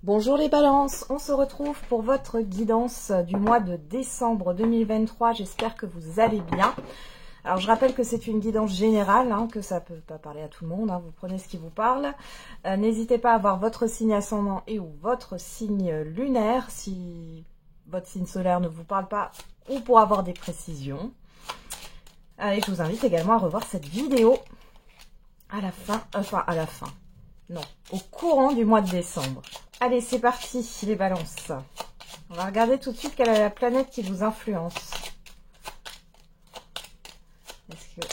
Bonjour les balances, on se retrouve pour votre guidance du mois de décembre 2023. J'espère que vous allez bien. Alors je rappelle que c'est une guidance générale, que ça peut pas parler à tout le monde, vous prenez ce qui vous parle. N'hésitez pas à avoir votre signe ascendant et ou votre signe lunaire si votre signe solaire ne vous parle pas ou pour avoir des précisions. Et je vous invite également à revoir cette vidéo à la fin, au courant du mois de décembre. Allez, c'est parti les balances. On va regarder tout de suite quelle est la planète qui vous influence. Est-ce que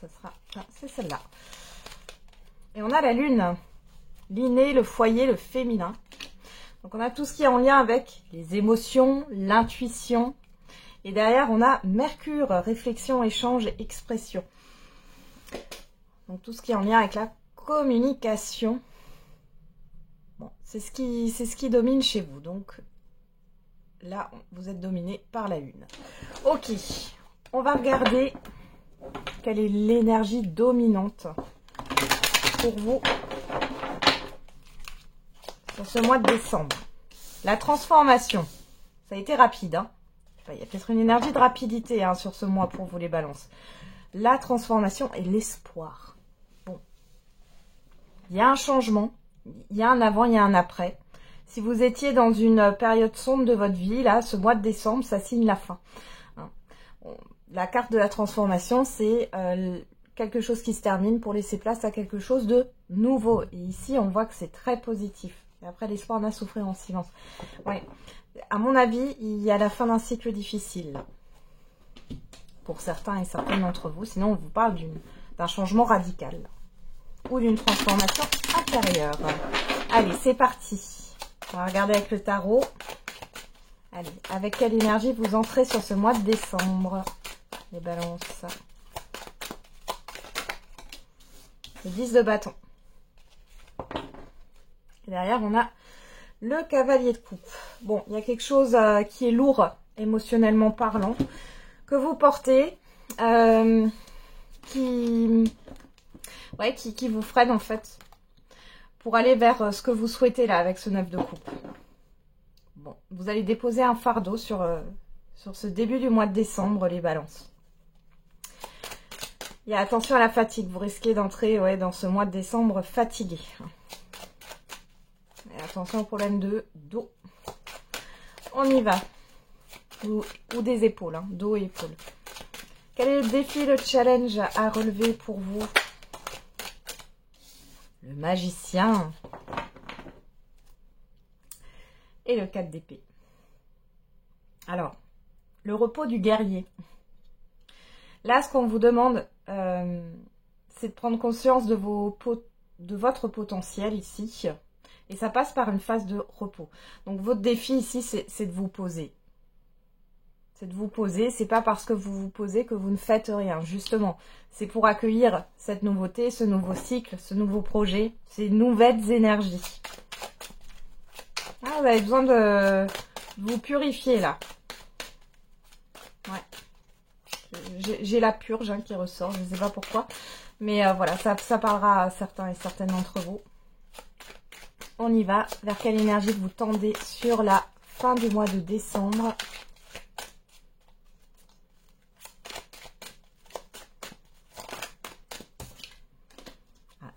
ça sera... Ah, c'est celle-là. Et on a la lune, l'inné, le foyer, le féminin. Donc on a tout ce qui est en lien avec les émotions, l'intuition. Et derrière on a Mercure, réflexion, échange, expression. Donc tout ce qui est en lien avec la communication. Bon, c'est ce qui domine chez vous. Donc là, vous êtes dominé par la lune. Ok, on va regarder quelle est l'énergie dominante pour vous sur ce mois de décembre. La transformation, ça a été rapide. Il y a peut-être une énergie de rapidité sur ce mois pour vous les balances. La transformation et l'espoir. Bon, il y a un changement, il y a un avant, il y a un après. Si vous étiez dans une période sombre de votre vie, là, ce mois de décembre, ça signe la fin. La carte de la transformation, c'est quelque chose qui se termine pour laisser place à quelque chose de nouveau. Et ici, on voit que c'est très positif. Et après, l'espoir n'a souffrir en silence. Ouais. À mon avis, il y a la fin d'un cycle difficile. Pour certains et certaines d'entre vous. Sinon, on vous parle d'un changement radical. Ou d'une transformation intérieure. Allez, c'est parti. On va regarder avec le tarot. Allez, avec quelle énergie vous entrez sur ce mois de décembre, les balances. Le 10 de bâton. Et derrière, on a le cavalier de coupe. Bon, il y a quelque chose qui est lourd, émotionnellement parlant, que vous portez, qui vous freine en fait, pour aller vers ce que vous souhaitez là, avec ce 9 de coupe. Bon, vous allez déposer un fardeau sur ce début du mois de décembre, les balances. Il y a attention à la fatigue, vous risquez d'entrer dans ce mois de décembre fatigué. Et attention au problème de dos. On y va. Ou des épaules, dos et épaules. Quel est le défi, le challenge à relever pour vous? Le magicien. Et le 4 d'épée. Alors, le repos du guerrier. Là, ce qu'on vous demande, c'est de prendre conscience de votre potentiel ici. Et ça passe par une phase de repos. Donc, votre défi ici, c'est de vous poser. C'est de vous poser. C'est pas parce que vous vous posez que vous ne faites rien. Justement, c'est pour accueillir cette nouveauté, ce nouveau cycle, ce nouveau projet, ces nouvelles énergies. Ah, vous avez besoin de vous purifier, là. Ouais. J'ai la purge qui ressort, je ne sais pas pourquoi. Mais voilà, ça parlera à certains et certaines d'entre vous. On y va. Vers quelle énergie vous tendez sur la fin du mois de décembre?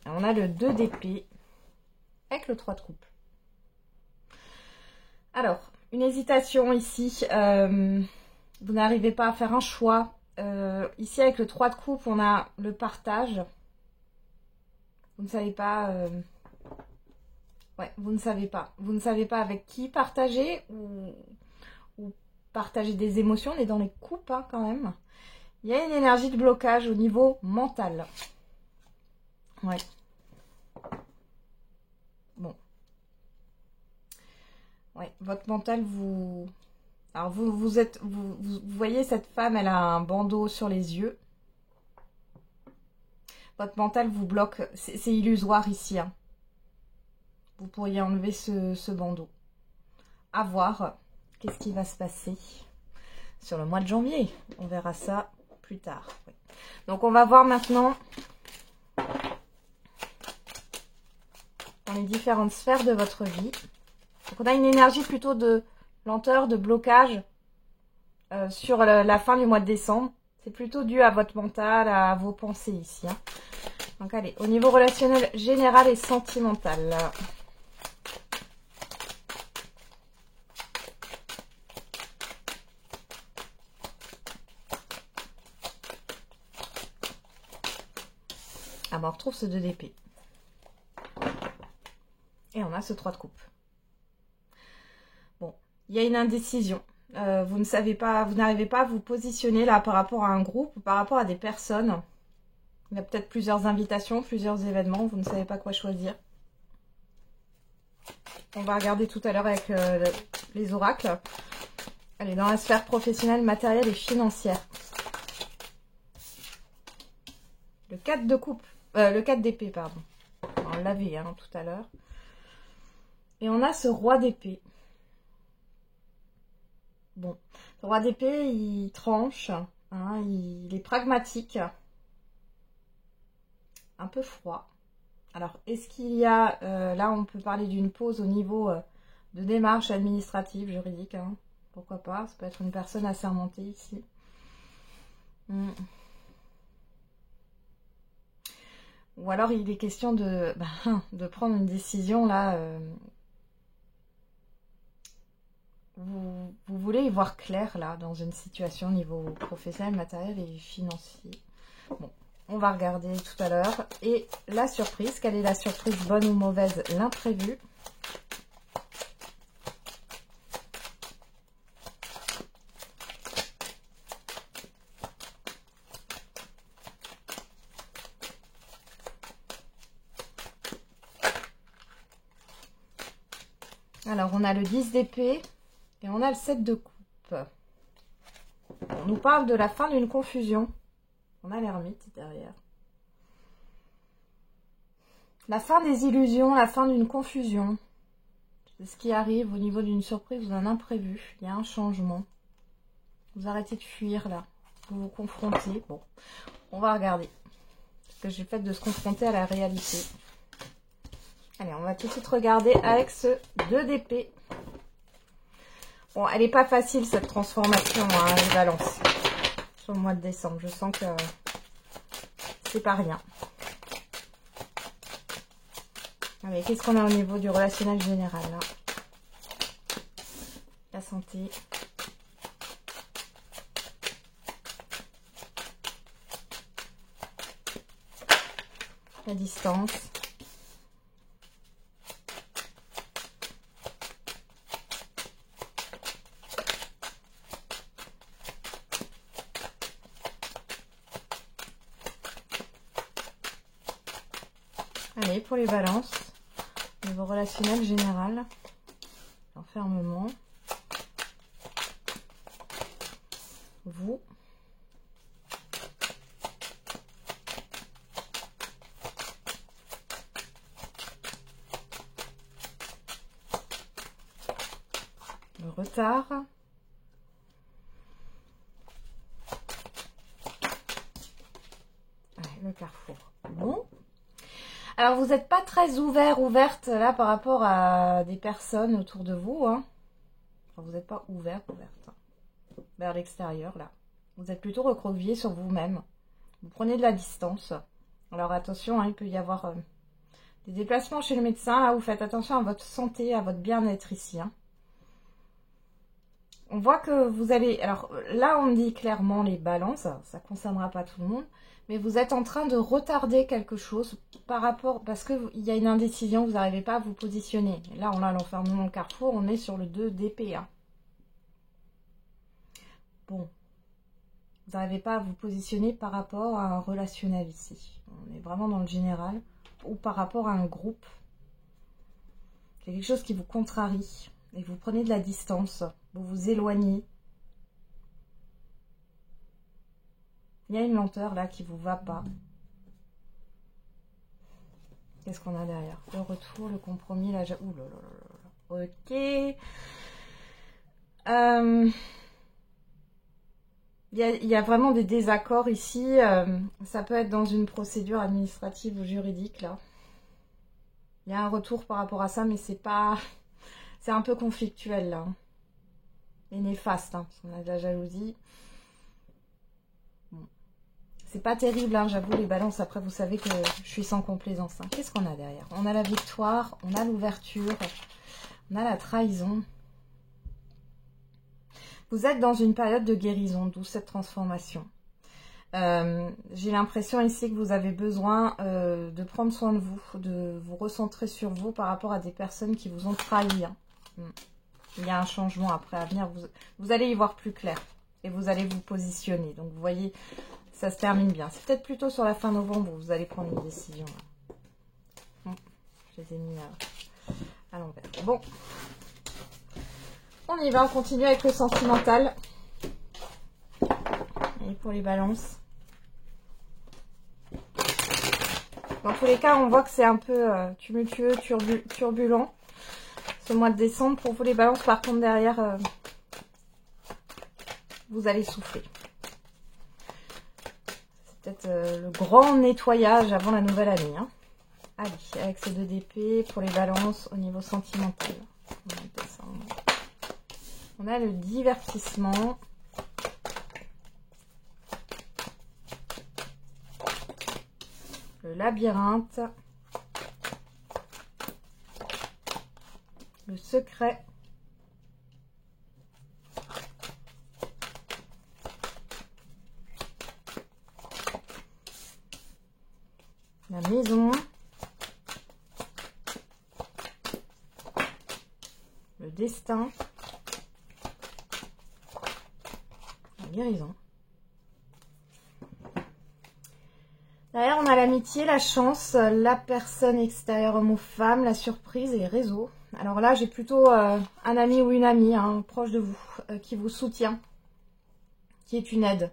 On a le 2 d'épée avec le 3 de coupe. Alors, une hésitation ici. Vous n'arrivez pas à faire un choix. Ici, avec le 3 de coupe, on a le partage. Vous ne savez pas... vous ne savez pas. Vous ne savez pas avec qui partager ou partager des émotions. On est dans les coupes quand même. Il y a une énergie de blocage au niveau mental. Ouais. Bon. Ouais, votre mental vous... Alors vous voyez cette femme, elle a un bandeau sur les yeux. Votre mental vous bloque. C'est illusoire ici. Vous pourriez enlever ce bandeau. À voir qu'est-ce qui va se passer sur le mois de janvier. On verra ça plus tard. Oui. Donc on va voir maintenant dans les différentes sphères de votre vie. Donc on a une énergie plutôt de lenteur, de blocage sur la fin du mois de décembre. C'est plutôt dû à votre mental, à vos pensées ici. Hein. Donc allez, au niveau relationnel général et sentimental. Ah ben on retrouve ce 2 d'épée. Et on a ce 3 de coupe. Bon, il y a une indécision. Vous ne savez pas, vous n'arrivez pas à vous positionner là par rapport à un groupe ou par rapport à des personnes. Il y a peut-être plusieurs invitations, plusieurs événements, vous ne savez pas quoi choisir. On va regarder tout à l'heure avec les oracles. Allez, dans la sphère professionnelle, matérielle et financière. Le 4 de coupe, le 4 d'épée, pardon. On l'avait hein, tout à l'heure. Et on a ce roi d'épée. Bon, le roi d'épée, il tranche, hein, il est pragmatique, un peu froid. Alors, est-ce qu'il y a, là on peut parler d'une pause au niveau de démarche administrative, juridique, hein, pourquoi pas, ça peut être une personne assermentée ici. Ou alors il est question de prendre une décision là. Vous voulez y voir clair là dans une situation au niveau professionnel, matériel et financier. Bon, on va regarder tout à l'heure. Et la surprise, quelle est la surprise bonne ou mauvaise, l'imprévu? Alors on a le 10 d'épée. Et on a le 7 de coupe. On nous parle de la fin d'une confusion. On a l'ermite derrière. La fin des illusions, la fin d'une confusion. C'est ce qui arrive au niveau d'une surprise ou d'un imprévu. Il y a un changement. Vous arrêtez de fuir là. Vous vous confrontez. Bon, on va regarder. Ce que j'ai fait de se confronter à la réalité. Allez, on va tout de suite regarder avec ce 2 d'épée. Bon, elle n'est pas facile cette transformation, hein, les balances, sur le mois de décembre. Je sens que c'est pas rien. Allez, qu'est-ce qu'on a au niveau du relationnel général là? La santé. La distance. Allez, pour les balances, niveau relationnel général, l'enfermement, vous, le retard, allez, le carrefour. Bon. Alors, vous n'êtes pas très ouverte là par rapport à des personnes autour de vous. Hein. Enfin, vous n'êtes pas ouverte vers l'extérieur là. Vous êtes plutôt recroquevillé sur vous-même. Vous prenez de la distance. Alors, attention, hein, il peut y avoir des déplacements chez le médecin. Là, vous faites attention à votre santé, à votre bien-être ici. Hein. On voit que vous allez... Alors, là, on dit clairement les balances. Ça ne concernera pas tout le monde. Mais vous êtes en train de retarder quelque chose par rapport... Parce qu'il y a une indécision, vous n'arrivez pas à vous positionner. Là, on a l'enfermement, le carrefour, on est sur le 2 d'épée. Hein. Bon. Vous n'arrivez pas à vous positionner par rapport à un relationnel ici. On est vraiment dans le général. Ou par rapport à un groupe. C'est quelque chose qui vous contrarie. Et vous prenez de la distance. Vous vous éloignez. Il y a une lenteur là qui ne vous va pas. Qu'est-ce qu'on a derrière? Le retour, le compromis, la... Ouh là là là là. Ok. Il y a vraiment des désaccords ici. Ça peut être dans une procédure administrative ou juridique là. Il y a un retour par rapport à ça, mais c'est pas... C'est un peu conflictuel, là. Et néfaste, hein, parce qu'on a de la jalousie. Bon. C'est pas terrible, hein, j'avoue, les balances. Après, vous savez que je suis sans complaisance. Hein. Qu'est-ce qu'on a derrière? On a la victoire, on a l'ouverture, on a la trahison. Vous êtes dans une période de guérison, d'où cette transformation. J'ai l'impression ici que vous avez besoin de prendre soin de vous recentrer sur vous par rapport à des personnes qui vous ont trahi. Hein. Il y a un changement après à venir. Vous allez y voir plus clair et vous allez vous positionner. Donc, vous voyez, ça se termine bien. C'est peut-être plutôt sur la fin novembre où vous allez prendre une décision. Je les ai mis à l'envers. Bon, on y va. On continue avec le sentimental. Et pour les balances. Dans tous les cas, on voit que c'est un peu tumultueux, turbulent. Ce mois de décembre, pour vous les balances, par contre, derrière, vous allez souffler. C'est peut-être le grand nettoyage avant la nouvelle année. Hein. Allez, avec ces 2 d'épée, pour les balances, au niveau sentimental. On a le divertissement. Le labyrinthe. Le secret. La maison. Le destin. La guérison. Derrière, on a l'amitié, la chance, la personne extérieure, homme ou femme, la surprise et les réseaux. Alors là, j'ai plutôt un ami ou une amie hein, proche de vous, qui vous soutient, qui est une aide.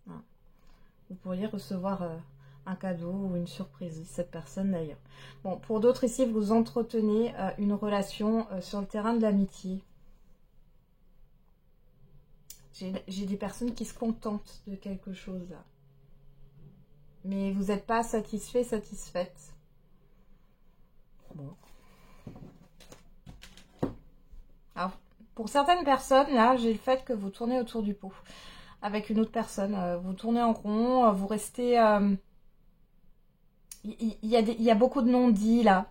Vous pourriez recevoir un cadeau ou une surprise de cette personne d'ailleurs. Bon, pour d'autres ici, vous entretenez une relation sur le terrain de l'amitié. J'ai des personnes qui se contentent de quelque chose là. Mais vous n'êtes pas satisfait, satisfaite. Bon. Alors, pour certaines personnes, là, j'ai le fait que vous tournez autour du pot avec une autre personne. Vous tournez en rond, vous restez... Il y a beaucoup de non-dits, là.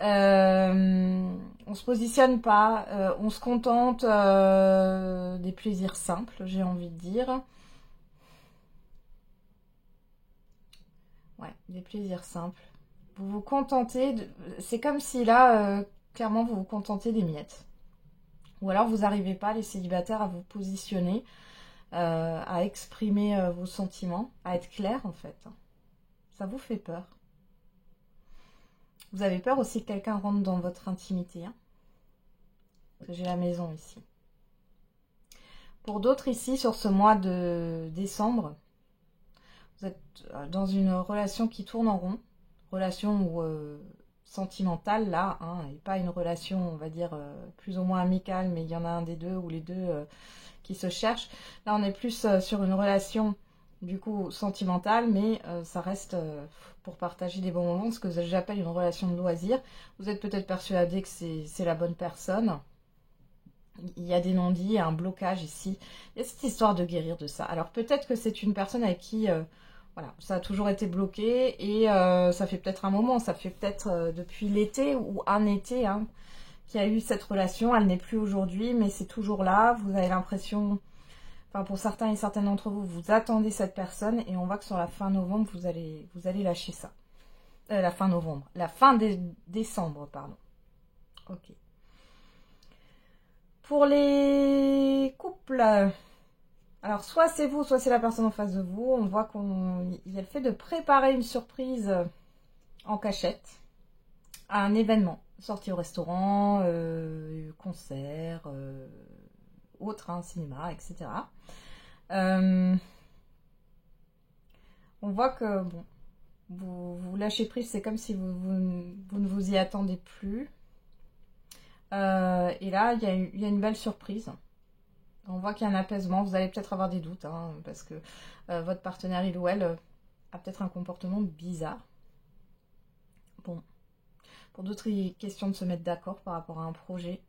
On se positionne pas, on se contente des plaisirs simples, j'ai envie de dire. Ouais, des plaisirs simples. Vous vous contentez, c'est comme si là, clairement, vous vous contentez des miettes. Ou alors vous n'arrivez pas, les célibataires, à vous positionner, à exprimer vos sentiments, à être clair en fait. Ça vous fait peur. Vous avez peur aussi que quelqu'un rentre dans votre intimité. Hein, parce que j'ai la maison ici. Pour d'autres ici, sur ce mois de décembre, vous êtes dans une relation qui tourne en rond. Relation sentimentale là, hein, et pas une relation, on va dire, plus ou moins amicale, mais il y en a un des deux ou les deux qui se cherchent. Là, on est plus sur une relation, du coup, sentimentale, mais ça reste pour partager des bons moments, ce que j'appelle une relation de loisir. Vous êtes peut-être persuadé que c'est la bonne personne. Il y a des non-dits, il y a un blocage ici. Il y a cette histoire de guérir de ça. Alors, peut-être que c'est une personne avec qui... voilà, ça a toujours été bloqué et ça fait peut-être un moment, ça fait peut-être depuis l'été ou un été hein, qu'il y a eu cette relation. Elle n'est plus aujourd'hui, mais c'est toujours là. Vous avez l'impression, enfin pour certains et certaines d'entre vous, vous attendez cette personne et on voit que sur la fin novembre, vous allez lâcher ça. La fin novembre, la fin décembre, pardon. Ok. Pour les couples... Alors, soit c'est vous, soit c'est la personne en face de vous. On voit qu'il y a le fait de préparer une surprise en cachette à un événement. Sortie au restaurant, concert, autre, hein, cinéma, etc. On voit que, bon, vous lâchez prise, c'est comme si vous ne vous y attendez plus. Et là, il y a une belle surprise. On voit qu'il y a un apaisement. Vous allez peut-être avoir des doutes, hein, parce que votre partenaire, il ou elle, a peut-être un comportement bizarre. Bon. Pour d'autres, il est question de se mettre d'accord par rapport à un projet.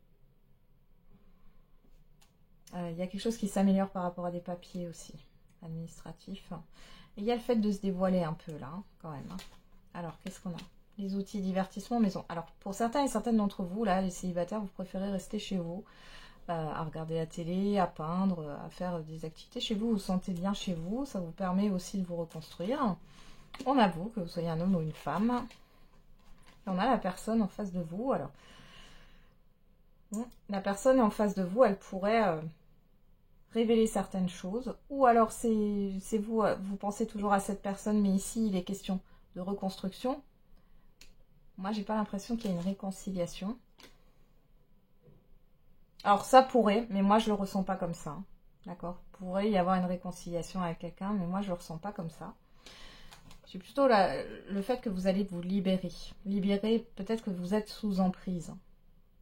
Il y a quelque chose qui s'améliore par rapport à des papiers aussi, administratifs. Et il y a le fait de se dévoiler un peu là, hein, quand même. Hein. Alors, qu'est-ce qu'on a? Les outils divertissement maison. Alors, pour certains et certaines d'entre vous, là, les célibataires, vous préférez rester chez vous, à regarder la télé, à peindre, à faire des activités chez vous. Vous vous sentez bien chez vous, ça vous permet aussi de vous reconstruire. On avoue que vous soyez un homme ou une femme. Et on a la personne en face de vous. Alors, la personne en face de vous, elle pourrait révéler certaines choses. Ou alors, c'est vous, vous pensez toujours à cette personne, mais ici, il est question de reconstruction. Moi, j'ai pas l'impression qu'il y ait une réconciliation. Alors, ça pourrait, mais moi, je le ressens pas comme ça. Hein. D'accord? Pourrait y avoir une réconciliation avec quelqu'un, mais moi, je le ressens pas comme ça. J'ai plutôt le fait que vous allez vous libérer. Libérer, peut-être que vous êtes sous emprise.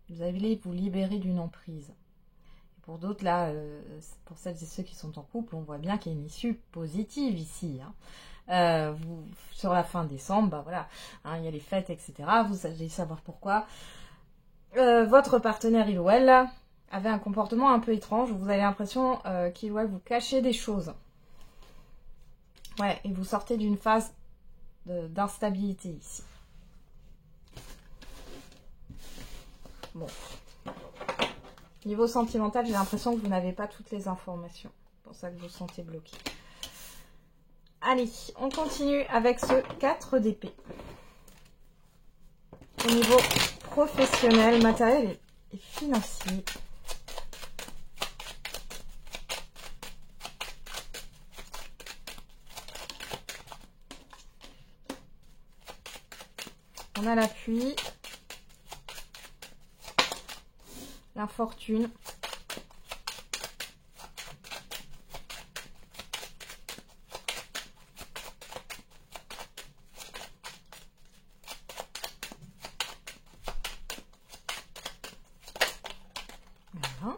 Vous allez vous libérer d'une emprise. Et pour d'autres, là, pour celles et ceux qui sont en couple, on voit bien qu'il y a une issue positive ici. Hein. Sur la fin décembre, bah voilà, hein, il y a les fêtes, etc. Vous allez savoir pourquoi. Votre partenaire, il ou elle, avait un comportement un peu étrange. Vous avez l'impression qu'il ou elle vous cachait des choses. Ouais, et vous sortez d'une phase d'instabilité ici. Bon. Niveau sentimental, j'ai l'impression que vous n'avez pas toutes les informations. C'est pour ça que vous vous sentez bloqué. Allez, on continue avec ce 4 d'épée. Au niveau professionnel, matériel et financier. On a l'appui, l'infortune, voilà.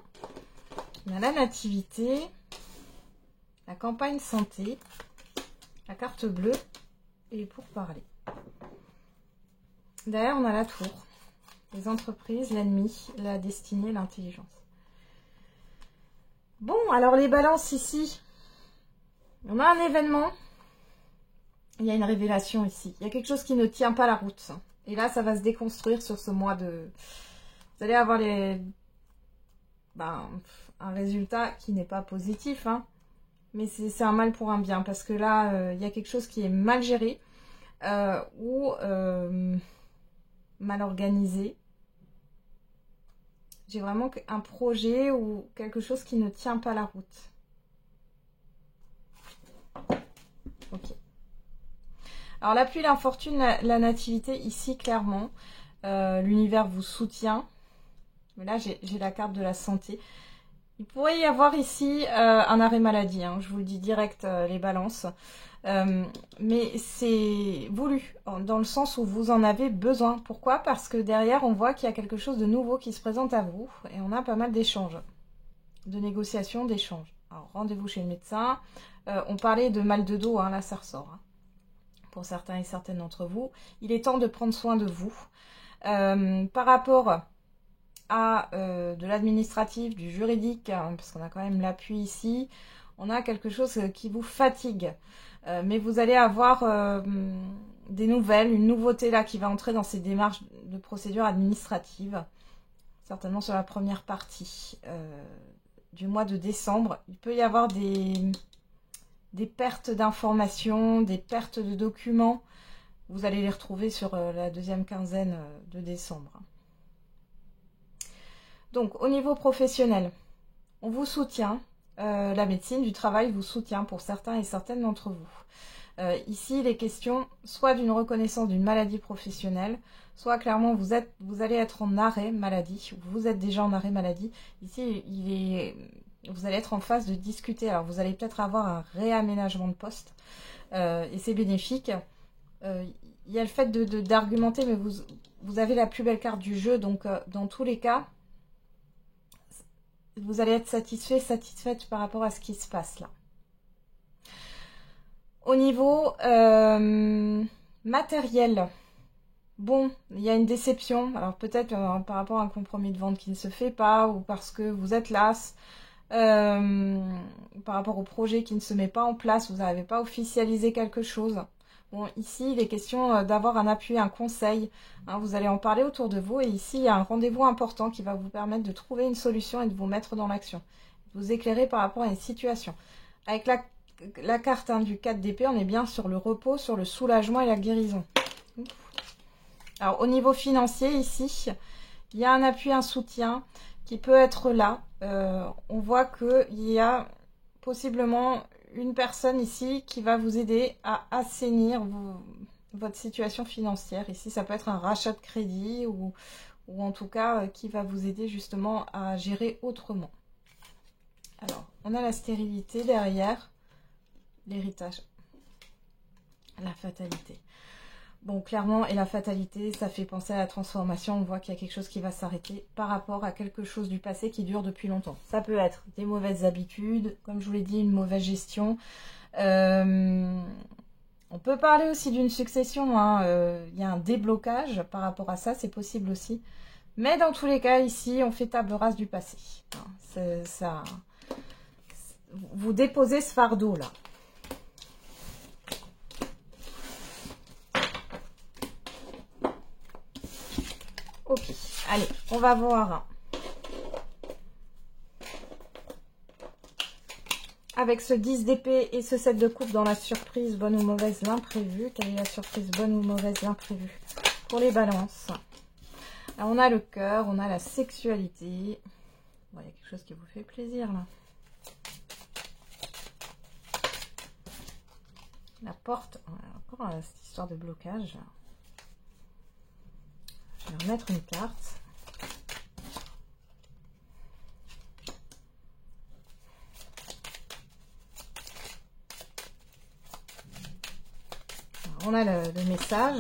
On a la nativité, la campagne santé, la carte bleue et pour parler. Derrière, on a la tour, les entreprises, l'ennemi, la destinée, l'intelligence. Bon, alors les balances ici. On a un événement. Il y a une révélation ici. Il y a quelque chose qui ne tient pas la route. Et là, ça va se déconstruire sur ce mois de... Vous allez avoir un résultat qui n'est pas positif. Hein. Mais c'est un mal pour un bien. Parce que là, il y a quelque chose qui est mal géré. Ou... mal organisé. J'ai vraiment un projet ou quelque chose qui ne tient pas la route. Ok. Alors l'appui, l'infortune, la nativité, ici clairement, l'univers vous soutient. Mais là j'ai la carte de la santé. Il pourrait y avoir ici un arrêt maladie, hein, je vous le dis direct, les balances. Mais c'est voulu, dans le sens où vous en avez besoin. Pourquoi? Parce que derrière, on voit qu'il y a quelque chose de nouveau qui se présente à vous. Et on a pas mal d'échanges, de négociations, d'échanges. Alors, rendez-vous chez le médecin. On parlait de mal de dos, hein, là ça ressort. Hein, pour certains et certaines d'entre vous. Il est temps de prendre soin de vous. Par rapport à de l'administratif, du juridique, hein, parce qu'on a quand même l'appui ici, on a quelque chose qui vous fatigue. Mais vous allez avoir des nouvelles, une nouveauté là qui va entrer dans ces démarches de procédure administrative, certainement sur la première partie du mois de décembre. Il peut y avoir des pertes d'informations, des pertes de documents. Vous allez les retrouver sur la deuxième quinzaine de décembre. Donc au niveau professionnel, on vous soutient. La médecine du travail vous soutient pour certains et certaines d'entre vous. Ici, il est question soit d'une reconnaissance d'une maladie professionnelle, soit clairement vous allez être en arrêt maladie, ou vous êtes déjà en arrêt maladie. Ici, vous allez être en phase de discuter. Alors, vous allez peut-être avoir un réaménagement de poste, et c'est bénéfique. Il y a le fait d'argumenter, mais vous avez la plus belle carte du jeu, donc dans tous les cas, vous allez être satisfait, satisfaite par rapport à ce qui se passe là. Au niveau matériel, bon, il y a une déception. Alors peut-être par rapport à un compromis de vente qui ne se fait pas, ou parce que vous êtes las, par rapport au projet qui ne se met pas en place, vous n'avez pas officialisé quelque chose. Bon, ici, il est question d'avoir un appui, un conseil. Hein, vous allez en parler autour de vous. Et ici, il y a un rendez-vous important qui va vous permettre de trouver une solution et de vous mettre dans l'action. Vous éclairer par rapport à une situation. Avec la carte du 4 d'épée, on est bien sur le repos, sur le soulagement et la guérison. Alors, au niveau financier, ici, il y a un appui, un soutien qui peut être là. On voit qu'il y a possiblement une personne ici qui va vous aider à assainir votre situation financière. Ici, ça peut être un rachat de crédit ou en tout cas qui va vous aider justement à gérer autrement. Alors, on a la stérilité derrière, l'héritage, la fatalité. Bon, clairement, et la fatalité, ça fait penser à la transformation. On voit qu'il y a quelque chose qui va s'arrêter par rapport à quelque chose du passé qui dure depuis longtemps. Ça peut être des mauvaises habitudes, comme je vous l'ai dit, une mauvaise gestion. On peut parler aussi d'une succession. Il y a un déblocage par rapport à ça, c'est possible aussi. Mais dans tous les cas, ici, on fait table rase du passé. Ça, vous déposez ce fardeau-là. Ok, allez, on va voir. Avec ce 10 d'épée et ce 7 de coupe dans la surprise, bonne ou mauvaise, l'imprévu. Quelle est la surprise, bonne ou mauvaise, l'imprévu pour les balances? Alors, on a le cœur, on a la sexualité. Bon, il y a quelque chose qui vous fait plaisir là. La porte, encore cette histoire de blocage. Je vais remettre une carte. Alors, on a le message.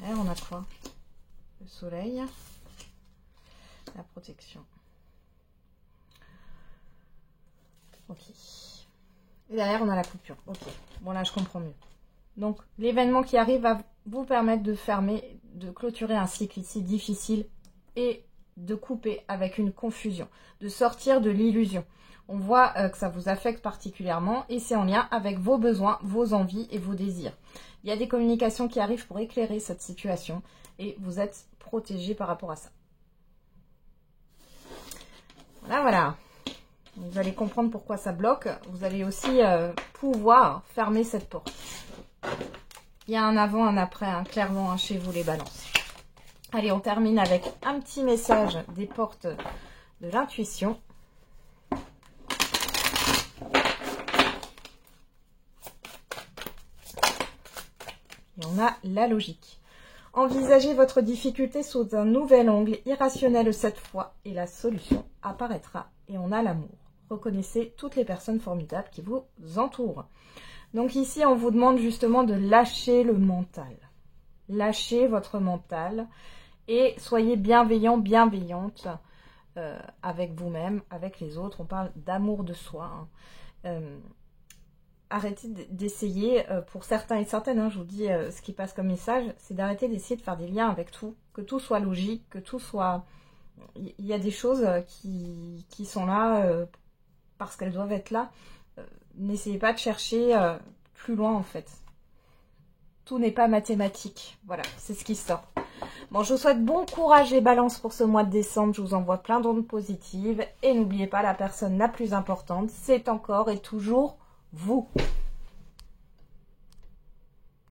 Ouais, on a quoi? Le soleil. La protection. Ok. Et derrière, on a la coupure. Ok. Bon, là, je comprends mieux. Donc, l'événement qui arrive va vous permettre de fermer, de clôturer un cycle ici difficile et de couper avec une confusion, de sortir de l'illusion. On voit que ça vous affecte particulièrement et c'est en lien avec vos besoins, vos envies et vos désirs. Il y a des communications qui arrivent pour éclairer cette situation et vous êtes protégé par rapport à ça. Voilà, voilà. Vous allez comprendre pourquoi ça bloque. Vous allez aussi pouvoir fermer cette porte. Il y a un avant, un après, clairement chez vous les balances. Allez, on termine avec un petit message des portes de l'intuition. Et on a la logique. Envisagez votre difficulté sous un nouvel angle, irrationnel cette fois, et la solution apparaîtra. Et on a l'amour. Reconnaissez toutes les personnes formidables qui vous entourent. Donc ici, on vous demande justement de lâcher le mental. Lâchez votre mental et soyez bienveillant, bienveillante avec vous-même, avec les autres. On parle d'amour de soi. Arrêtez d'essayer, pour certains et certaines, je vous dis ce qui passe comme message, c'est d'arrêter d'essayer de faire des liens avec tout, que tout soit logique, que tout soit... Il y a des choses qui sont là parce qu'elles doivent être là. N'essayez pas de chercher plus loin en fait. Tout n'est pas mathématique. Voilà, c'est ce qui sort. Bon, je vous souhaite bon courage les balances pour ce mois de décembre. Je vous envoie plein d'ondes positives. Et n'oubliez pas, la personne la plus importante, c'est encore et toujours vous.